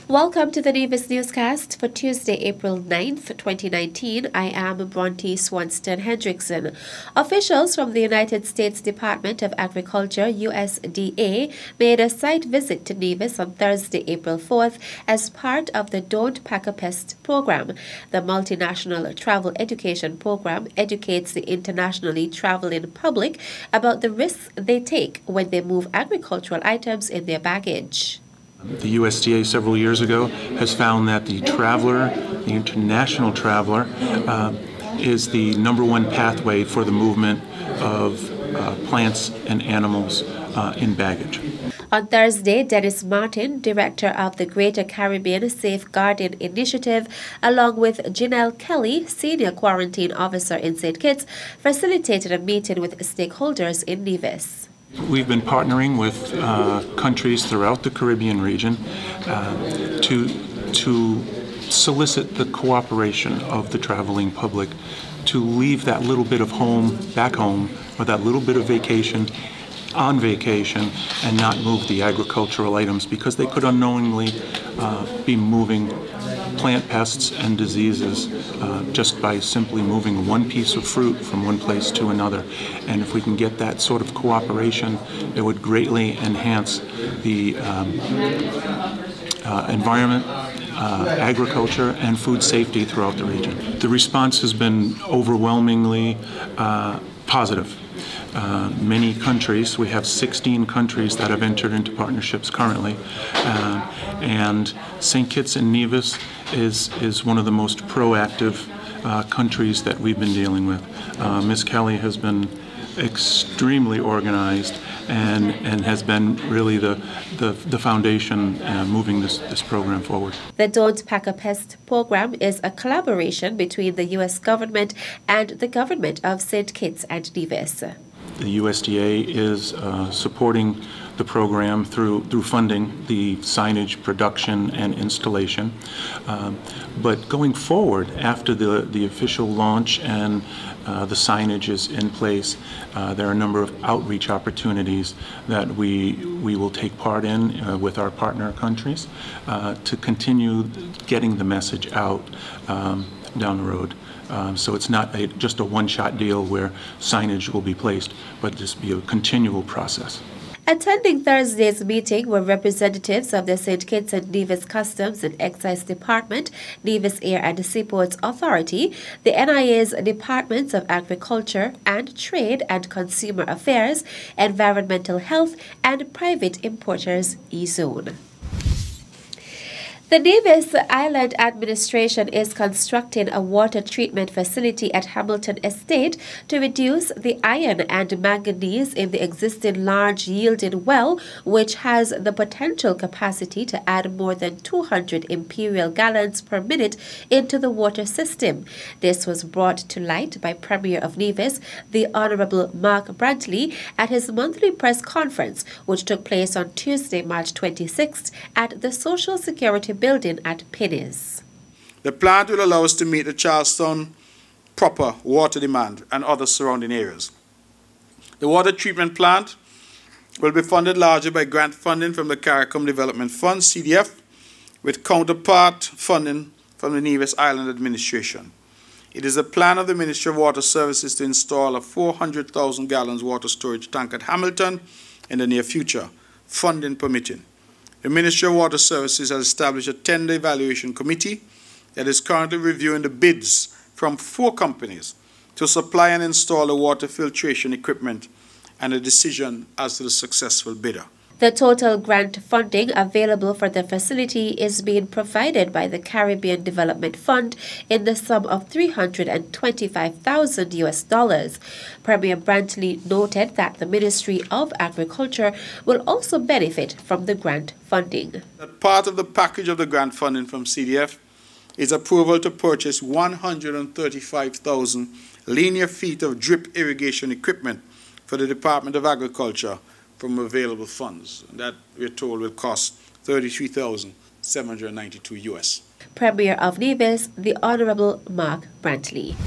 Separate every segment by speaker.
Speaker 1: Welcome to the Nevis Newscast for Tuesday, April 9th, 2019. I am Bronte Swanston Hendrickson. Officials from the United States Department of Agriculture, USDA, made a site visit to Nevis on Thursday, April 4th as part of the Don't Pack a Pest program. The multinational travel education program educates the internationally traveling public about the risks they take when they move agricultural items in their baggage.
Speaker 2: The USDA several years ago has found that the traveler, the international traveler, is the #1 pathway for the movement of plants and animals in baggage.
Speaker 1: On Thursday, Dennis Martin, director of the Greater Caribbean Safeguarding Initiative, along with Janelle Kelly, senior quarantine officer in St. Kitts, facilitated a meeting with stakeholders in Nevis.
Speaker 2: We've been partnering with countries throughout the Caribbean region to solicit the cooperation of the traveling public to leave that little bit of home back home, or that little bit of vacation on vacation, and not move the agricultural items, because they could unknowingly be moving plant pests and diseases just by simply moving one piece of fruit from one place to another. And if we can get that sort of cooperation, it would greatly enhance the environment, agriculture, and food safety throughout the region. The response has been overwhelmingly positive. Many countries, we have 16 countries that have entered into partnerships currently, and St. Kitts and Nevis is one of the most proactive countries that we've been dealing with. Ms. Kelly has been extremely organized and has been really the foundation moving this program forward.
Speaker 1: The Don't Pack a Pest program is a collaboration between the U.S. government and the government of St. Kitts and Nevis.
Speaker 2: The USDA is supporting the program through funding the signage production and installation. But going forward, after the official launch and the signage is in place, there are a number of outreach opportunities that we will take part in with our partner countries to continue getting the message out down the road. So it's not just a one-shot deal where signage will be placed, but just be a continual process.
Speaker 1: Attending Thursday's meeting were representatives of the St. Kitts and Nevis Customs and Excise Department, Nevis Air and Seaports Authority, the NIA's Departments of Agriculture and Trade and Consumer Affairs, Environmental Health, and Private Importers E-Zone. The Nevis Island Administration is constructing a water treatment facility at Hamilton Estate to reduce the iron and manganese in the existing large-yielding well, which has the potential capacity to add more than 200 imperial gallons per minute into the water system. This was brought to light by Premier of Nevis, the Honorable Mark Brantley, at his monthly press conference, which took place on Tuesday, March 26th, at the Social Security Building at Penny's.
Speaker 3: The plant will allow us to meet the Charlestown proper water demand and other surrounding areas. The water treatment plant will be funded largely by grant funding from the CARICOM Development Fund, CDF, with counterpart funding from the Nevis Island Administration. It is a plan of the Ministry of Water Services to install a 400,000 gallons water storage tank at Hamilton in the near future, funding permitting. The Ministry of Water Services has established a tender evaluation committee that is currently reviewing the bids from 4 companies to supply and install the water filtration equipment, and a decision as to the successful bidder.
Speaker 1: The total grant funding available for the facility is being provided by the Caribbean Development Fund in the sum of $325,000 US. Premier Brantley noted that the Ministry of Agriculture will also benefit from the grant funding.
Speaker 3: Part of the package of the grant funding from CDF is approval to purchase 135,000 linear feet of drip irrigation equipment for the Department of Agriculture from available funds. And that, we're told, will cost $33,792 US.
Speaker 1: Premier of Nevis, the Honorable Mark Brantley.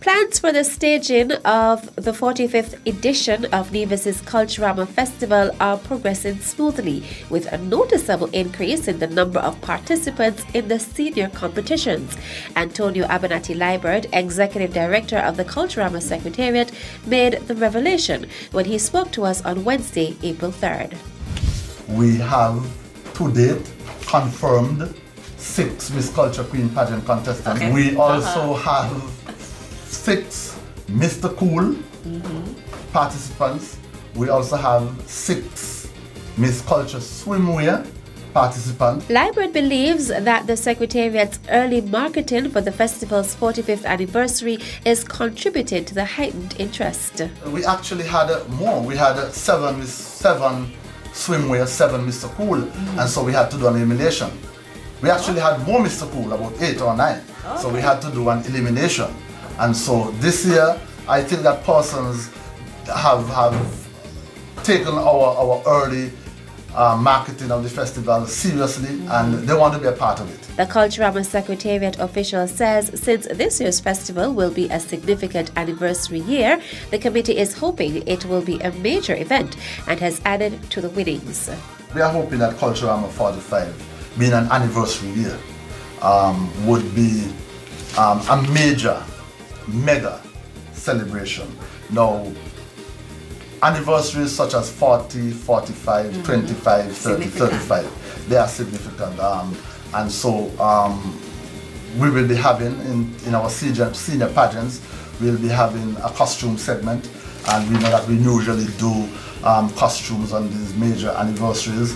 Speaker 1: Plans for the staging of the 45th edition of Nevis's Culturama Festival are progressing smoothly, with a noticeable increase in the number of participants in the senior competitions. Antonio Abernathy-Liburd, Executive Director of the Culturama Secretariat, made the revelation when he spoke to us on Wednesday, April 3rd.
Speaker 4: We have, to date, confirmed 6 Miss Culture Queen pageant contestants. Okay. We also have 6 Mr. Cool participants. We also have 6 Miss Culture Swimwear participants.
Speaker 1: Liburd believes that the Secretariat's early marketing for the festival's 45th anniversary is contributing to the heightened interest.
Speaker 4: We actually had more. We had 7 swimwear, 7 Mr. Cool, and so we had to do an elimination. We actually had more Mr. Cool, about 8 or 9, so we had to do an elimination. And so this year, I think that persons have taken our early marketing of the festival seriously, and they want to be a part of it.
Speaker 1: The Culturama Secretariat official says since this year's festival will be a significant anniversary year, the committee is hoping it will be a major event and has added to the winnings.
Speaker 4: We are hoping that Culturama 45, being an anniversary year, would be a mega celebration. Now, anniversaries such as 40, 45, 25, 30, 35, they are significant. And so we will be having, in our senior pageants, we'll be having a costume segment, and we know that we usually do costumes on these major anniversaries.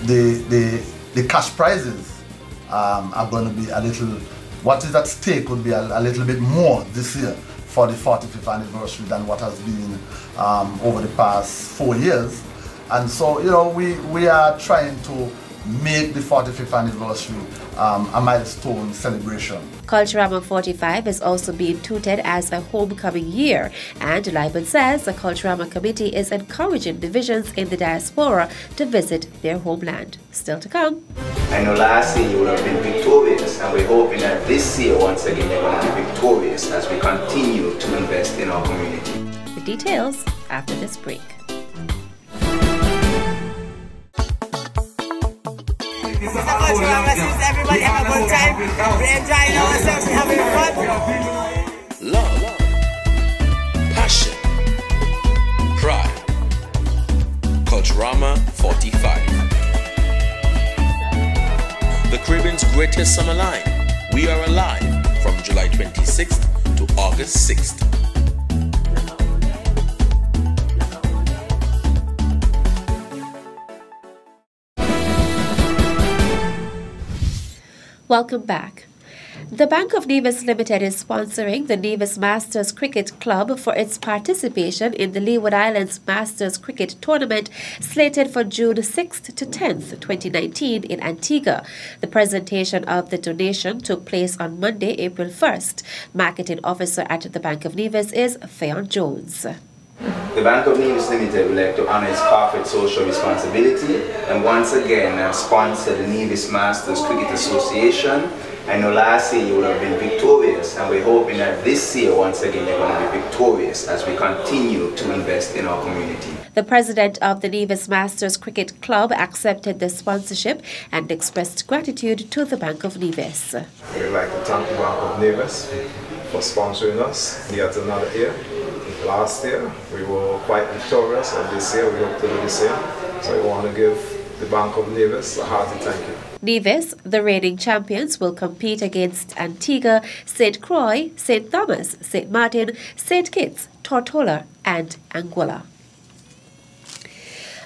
Speaker 4: The cash prizes are going to be a little, what is at stake would be a little bit more this year for the 45th anniversary than what has been over the past 4 years. And so, you know, we are trying to make the 45th anniversary a milestone celebration.
Speaker 1: Culturama 45 is also being touted as a homecoming year, and Liburd says the Culturama committee is encouraging divisions in the diaspora to visit their homeland. Still to come.
Speaker 5: I know last year you would have been victorious, and we're hoping that this year once again you're going to be victorious as we continue to invest in our community.
Speaker 1: The details after this break.
Speaker 6: Everybody have a good time. We're enjoying ourselves. We're having fun.
Speaker 7: Love, passion, pride. Culturama 45. The Caribbean's greatest summer line. We are alive from July 26th to August 6th.
Speaker 1: Welcome back. The Bank of Nevis Limited is sponsoring the Nevis Masters Cricket Club for its participation in the Leeward Islands Masters Cricket Tournament slated for June 6th to 10th, 2019 in Antigua. The presentation of the donation took place on Monday, April 1st. Marketing Officer at the Bank of Nevis is Fayon Jones.
Speaker 5: The Bank of Nevis Limited would like to honor its corporate social responsibility and once again sponsor the Nevis Masters Cricket Association. I know last year you would have been victorious, and we're hoping that this year once again you're going to be victorious as we continue to invest in our community.
Speaker 1: The president of the Nevis Masters Cricket Club accepted the sponsorship and expressed gratitude to the Bank of Nevis.
Speaker 8: We'd like to thank the Bank of Nevis for sponsoring us yet another year. Last year we were quite victorious, and this year we hope to do the same. So we want to give the Bank of Nevis a hearty thank you.
Speaker 1: Nevis, the reigning champions, will compete against Antigua, St. Croix, St. Thomas, St. Martin, St. Kitts, Tortola and Anguilla.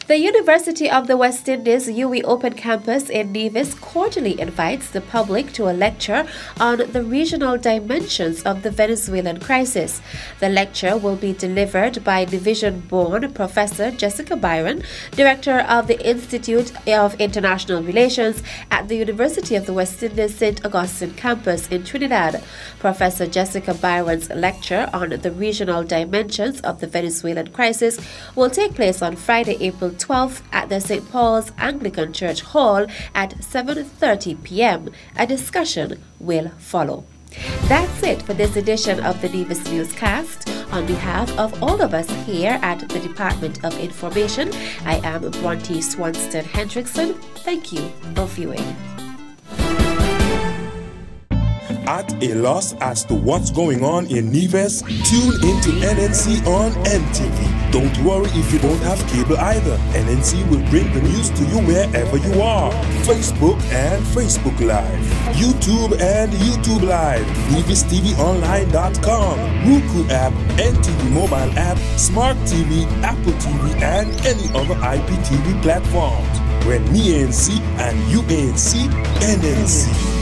Speaker 1: The University of the West Indies UWI Open Campus in Nevis quarterly invites the public to a lecture on the regional dimensions of the Venezuelan crisis. The lecture will be delivered by division-born Professor Jessica Byron, Director of the Institute of International Relations at the University of the West Indies St. Augustine campus in Trinidad. Professor Jessica Byron's lecture on the regional dimensions of the Venezuelan crisis will take place on Friday, April 12th at the St. Paul's Anglican Church Hall at 7:30 p.m. A discussion will follow. That's it for this edition of the Nevis Newscast. On behalf of all of us here at the Department of Information, I am Bronte Swanston Hendrickson. Thank you for viewing.
Speaker 9: At a loss as to what's going on in Nevis? Tune into NNC on NTV. Don't worry if you don't have cable either. NNC will bring the news to you wherever you are. Facebook and Facebook Live. YouTube and YouTube Live. NevisTVOnline.com. Roku app, NTV mobile app, Smart TV, Apple TV, and any other IPTV platforms. When me ANC and you ANC, NNC.